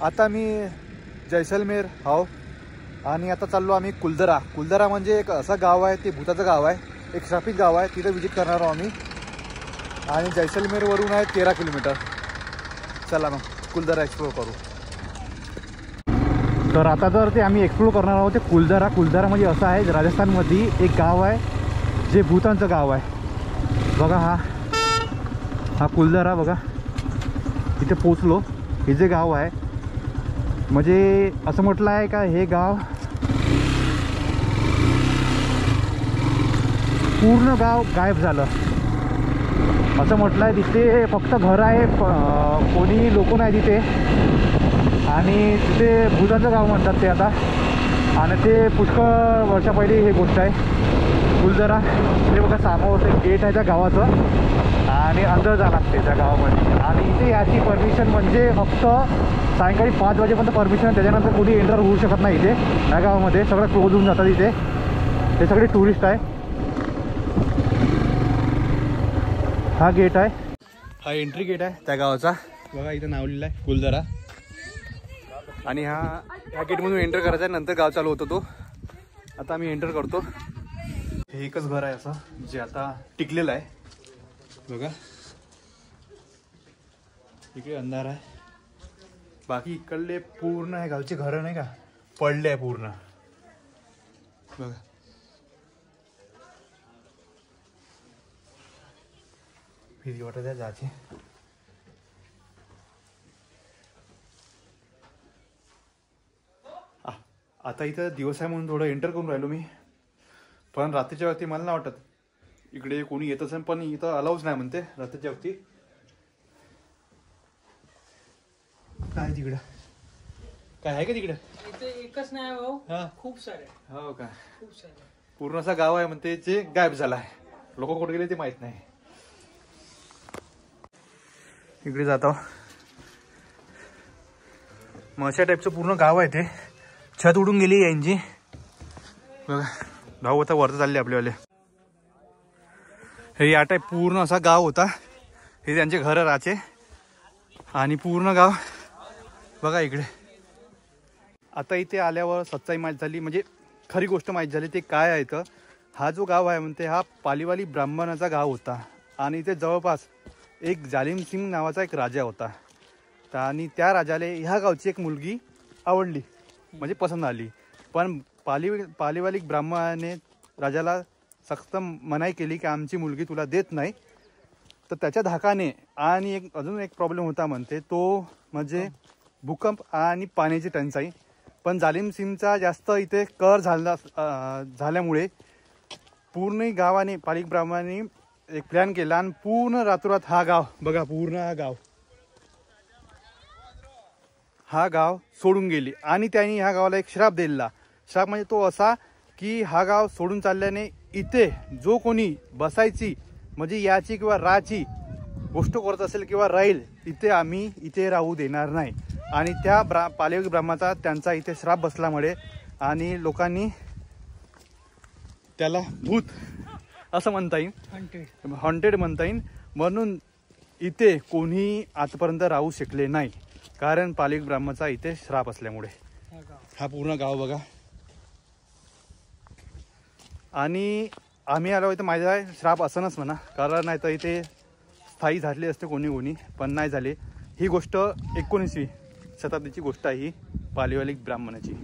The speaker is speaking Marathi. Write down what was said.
आता मी जैसलमेर हाव आणि आता चाललो आम्ही कुलदरा. कुलदरा म्हणजे एक असं गाव आहे, ते भूताचं गाव आहे, एक श्रापित गाव आहे. तिथं विजिट करणार आहोत आम्ही. आणि जैसलमेरवरून आहे 13 किलोमीटर. चला मग कुलदरा एक्सप्लोर करू. तर आता जर ते आम्ही एक्सप्लोर करणार आहोत ते कुलदरा. कुलदरा म्हणजे असं आहे, राजस्थानमध्ये एक गाव आहे जे भूतांचं गाव आहे. बघा हा कुलदरा बघा. इथे पोचलो. हे जे गाव आहे म्हणजे असं म्हटलं आहे का हे गाव पूर्ण गाव गायब झालं असं म्हटलं आहे. तिथे फक्त घर आहे, कोणी लोक नाही तिथे. आणि तिथे भूतांचं गाव म्हणतात ते आता. आणि ते पुष्कळ वर्षा पहिले हे गोष्ट आहे. कुलदरा ते बघा समोर एक गेट आहे त्या गावाचं आणि अंदर जावं लागते त्या गावामध्ये. आणि इथे याची परमिशन म्हणजे फक्त सायंकाळी 5 वाजेपर्यंत परमिशन. त्याच्यानंतर कोणी एंटर होऊ शकत नाही इथे. या गावामध्ये सगळं क्लोज होऊन जातात. इथे ते सगळे टुरिस्ट आहे. हा गेट आहे, हा एंट्री गेट आहे त्या गावाचा. बघा इथं नाव लिहिलं आहे कुलदरा. आणि ह्या गेटमधून एंटर करायचा आहे, नंतर गाव चालू होतो तो. आता आम्ही एंटर करतो. हे एकच घर आहे असं जे आता टिकलेलं आहे. बघा इकडे अंधार आहे. बाकी इकडले पूर्ण आहे गावचे घरं नाही का पडले आहे पूर्ण. बघा फिरी वाटत आहे जायची. आता इथं दिवस आहे म्हणून थोडं एंटर करून राहिलो मी. पण रात्रीच्या वक्ती मला नाही वाटत इकडे कोणी येत असेल. पण इथं अलाउच नाही म्हणते रात्रीच्या वक्ती. काय तिकडं काय आहे का तिकडे? इथे एकच नाही भाऊ, खूप सारे. हो का? खूप सारे. पूर्ण असा गाव आहे म्हणते जे गायब झाला आहे. लोक कुठे गेले ते माहित नाही. इकडे जातो मग अशा टाईपचं पूर्ण गाव आहे ते. छत उडून गेली यांची. बघा भाऊ आता वरती चालले आपल्यावाले. हे या टाईप पूर्ण असा गाव होता. हे त्यांचे घर राहायचे. आणि पूर्ण गाव बघा इकडे. आता इथे आल्यावर सच्चाई माहीत झाली, म्हणजे खरी गोष्ट माहीत झाली ते काय आहे. तर हा जो गाव आहे म्हणते हा पालीवाली ब्राह्मणाचा गाव होता. आणि इथे जवळपास एक जालिम सिंग नावाचा एक राजा होता. आणि त्या राजाला ह्या गावची एक मुलगी आवडली, म्हणजे पसंत आली. पण पालीवाली ब्राह्मणाने राजाला सक्त मनाई केली की आमची मुलगी तुला देत नाही. तर त्याच्या धाकाने आणि अजून एक प्रॉब्लेम होता म्हणते तो म्हणजे भूकंप आणि पाण्याची टंचाई. पण जालिम सिंगचा जास्त इथे कर झाल्यामुळे पूर्ण गावाने पालिक ब्राह्मणाने एक प्लॅन केला आणि पूर्ण रातोरात हा गाव बघा पूर्ण हा गाव सोडून गेली. आणि त्यांनी ह्या गावाला एक श्राप दिला. श्राप म्हणजे तो असा की हा गाव सोडून चालल्याने इथे जो कोणी बसायची म्हणजे याची किंवा राहायची गोष्ट करत असेल किंवा राहील आम्ही इथे राहू देणार नाही. आणि त्या पालीवाली ब्राह्मणाचा त्यांचा इथे श्राप बसल्यामुळे आणि लोकांनी त्याला भूत असं म्हणता येईल, हॉन्टेड म्हणता येईल. म्हणून इथे कोणी आजपर्यंत राहू शकले नाही कारण पालीवाली ब्राह्मणाचा इथे श्राप असल्यामुळे. हा पूर्ण गाव बघा. आणि आम्ही आलो इथं माझा श्राप असनच म्हणा, कारण नाही तर इथे स्थायी झाले असते कोणी पण नाही झाले. ही गोष्ट 19वी शताब्दीची गोष्ट आहे ही पालीवाली ब्राह्मणाची.